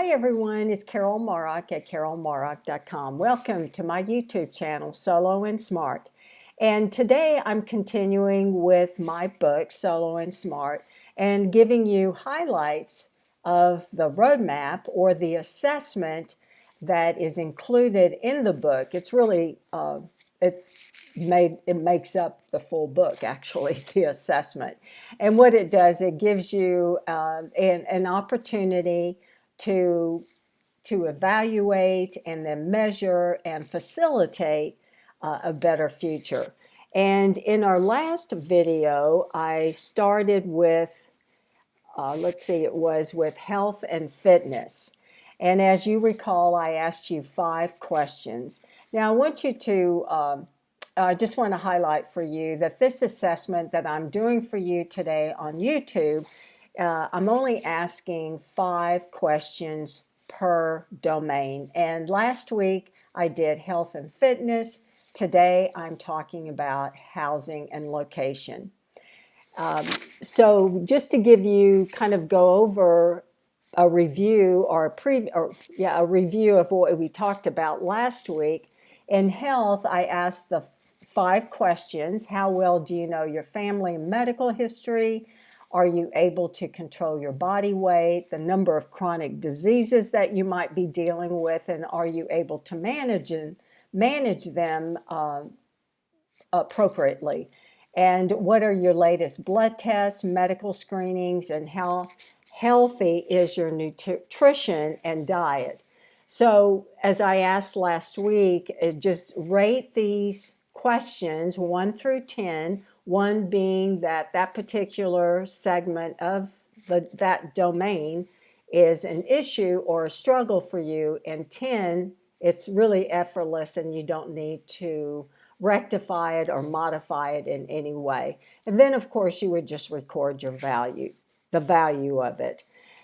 Hi everyone, it's Carol Morrock at carolmorrock.com. Welcome to my YouTube channel, Solo and Smart. And today I'm continuing with my book, Solo and Smart, and giving you highlights of the roadmap or the assessment that is included in the book. It's really, it makes up the full book, actually, the assessment. And what it does, it gives you an opportunity to evaluate and then measure and facilitate a better future. And in our last video, I started with, it was with health and fitness. And as you recall, I asked you 5 questions. Now, I want you to, I just want to highlight for you that this assessment that I'm doing for you today on YouTube, I'm only asking 5 questions per domain. And last week I did health and fitness. Today I'm talking about housing and location. So just to give you kind of go over a review or a review of what we talked about last week. In health, I asked the 5 questions. How well do you know your family and medical history? Are you able to control your body weight, the number of chronic diseases that you might be dealing with, and are you able to manage them appropriately? And what are your latest blood tests, medical screenings, and how healthy is your nutrition and diet? So as I asked last week, just rate these questions 1 through 10, 1 being that particular segment of that domain is an issue or a struggle for you, and 10, it's really effortless and you don't need to rectify it or modify it in any way. And then, of course, you would just record your value, the value of it.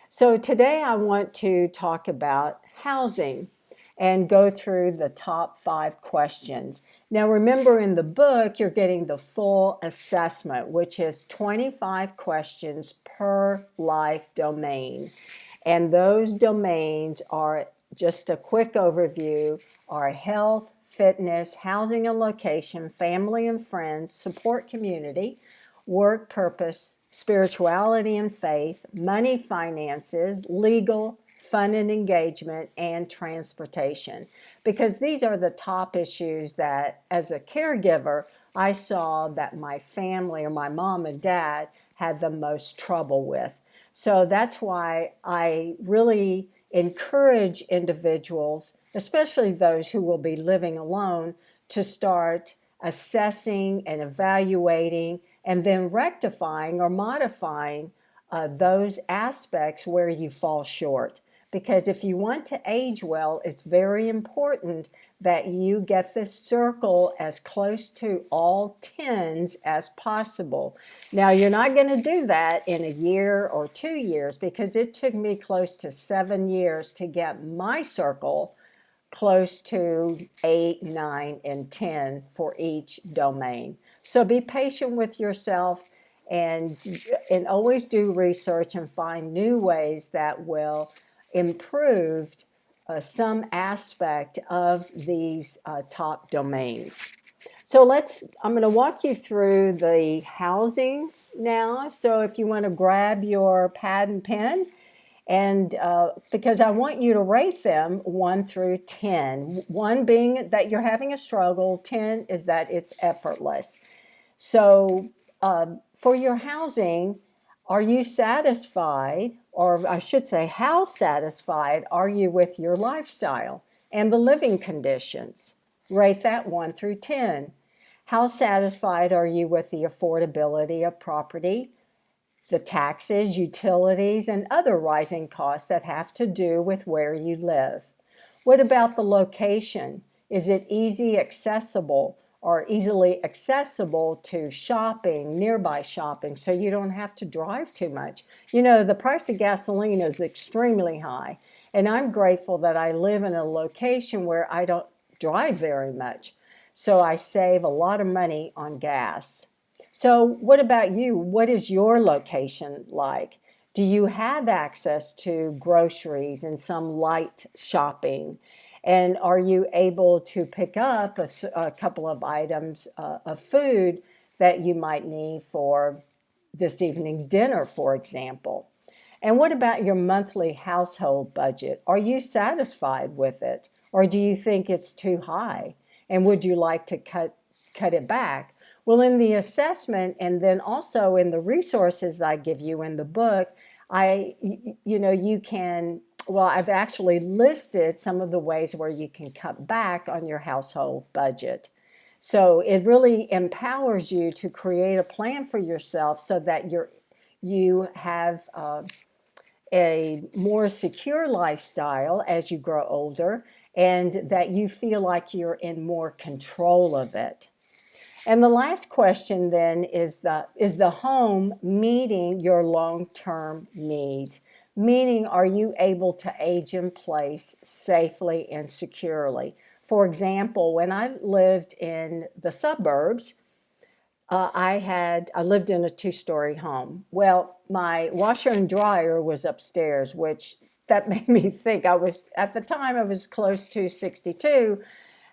So today I want to talk about housing and go through the top 5 questions. Now remember, in the book you're getting the full assessment, which is 25 questions per life domain. And those domains are, just a quick overview, are health, fitness, housing and location, family and friends, support community, work purpose, spirituality and faith, money, finances, legal, fun and engagement, and transportation. Because these are the top issues that, as a caregiver, I saw that my family or my mom and dad had the most trouble with. So that's why I really encourage individuals, especially those who will be living alone, to start assessing and evaluating and then rectifying or modifying those aspects where you fall short. Because if you want to age well, it's very important that you get this circle as close to all 10s as possible. Now, you're not going to do that in a year or 2 years, because it took me close to 7 years to get my circle close to 8, 9, and 10 for each domain. So be patient with yourself and always do research and find new ways that will improve some aspect of these top domains. So I'm going to walk you through the housing now. So if you want to grab your pad and pen, and because I want you to rate them 1 through 10. 1 being that you're having a struggle, 10 is that it's effortless. So for your housing, are you satisfied, or I should say, how satisfied are you with your lifestyle and the living conditions? Rate that 1 through 10. How satisfied are you with the affordability of property, the taxes, utilities, and other rising costs that have to do with where you live? What about the location? Is it easily accessible to shopping, nearby shopping, so you don't have to drive too much? You know, the price of gasoline is extremely high, and I'm grateful that I live in a location where I don't drive very much, so I save a lot of money on gas. So what about you? What is your location like? Do you have access to groceries and some light shopping? And are you able to pick up a couple of items of food that you might need for this evening's dinner, for example? And what about your monthly household budget? Are you satisfied with it? Or do you think it's too high? And would you like to cut it back? Well, in the assessment and then also in the resources I give you in the book, you can, well, I've actually listed some of the ways where you can cut back on your household budget. So it really empowers you to create a plan for yourself so that you have a more secure lifestyle as you grow older, and that you feel like you're in more control of it. And the last question then is the home meeting your long-term needs? Meaning, are you able to age in place safely and securely? For example, when I lived in the suburbs, I lived in a two-story home. Well, my washer and dryer was upstairs, which that made me think at the time I was close to 62.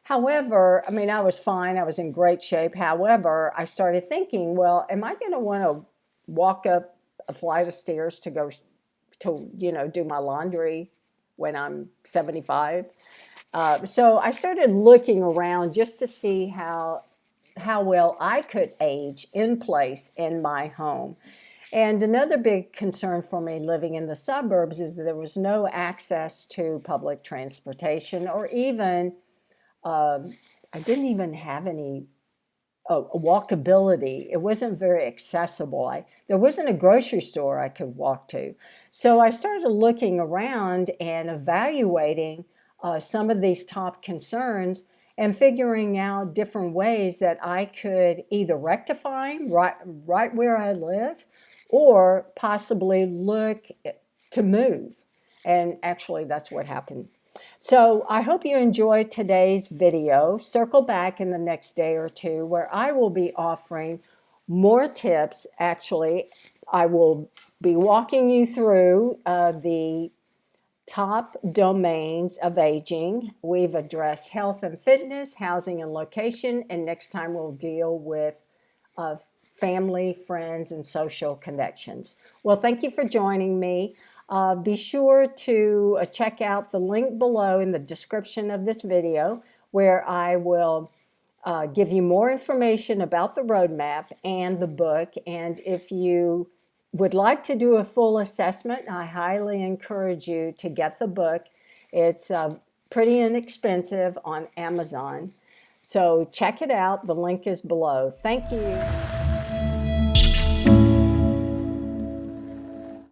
However, I mean, I was fine. I was in great shape. However, I started thinking, well, am I going to want to walk up a flight of stairs to go to, do my laundry when I'm 75? So I started looking around just to see how well I could age in place in my home. And another big concern for me living in the suburbs is that there was no access to public transportation, or even I didn't even have any walkability. It wasn't very accessible. There wasn't a grocery store I could walk to. So I started looking around and evaluating some of these top concerns and figuring out different ways that I could either rectify right where I live, or possibly look to move. And actually, that's what happened. So I hope you enjoyed today's video. Circle back in the next day or two where I will be offering more tips. Actually, I will be walking you through the top domains of aging. We've addressed health and fitness, housing and location, and next time we'll deal with family, friends, and social connections. Well, thank you for joining me. Be sure to check out the link below in the description of this video, where I will give you more information about the roadmap and the book. And if you would like to do a full assessment, I highly encourage you to get the book. It's pretty inexpensive on Amazon. So check it out. The link is below. Thank you.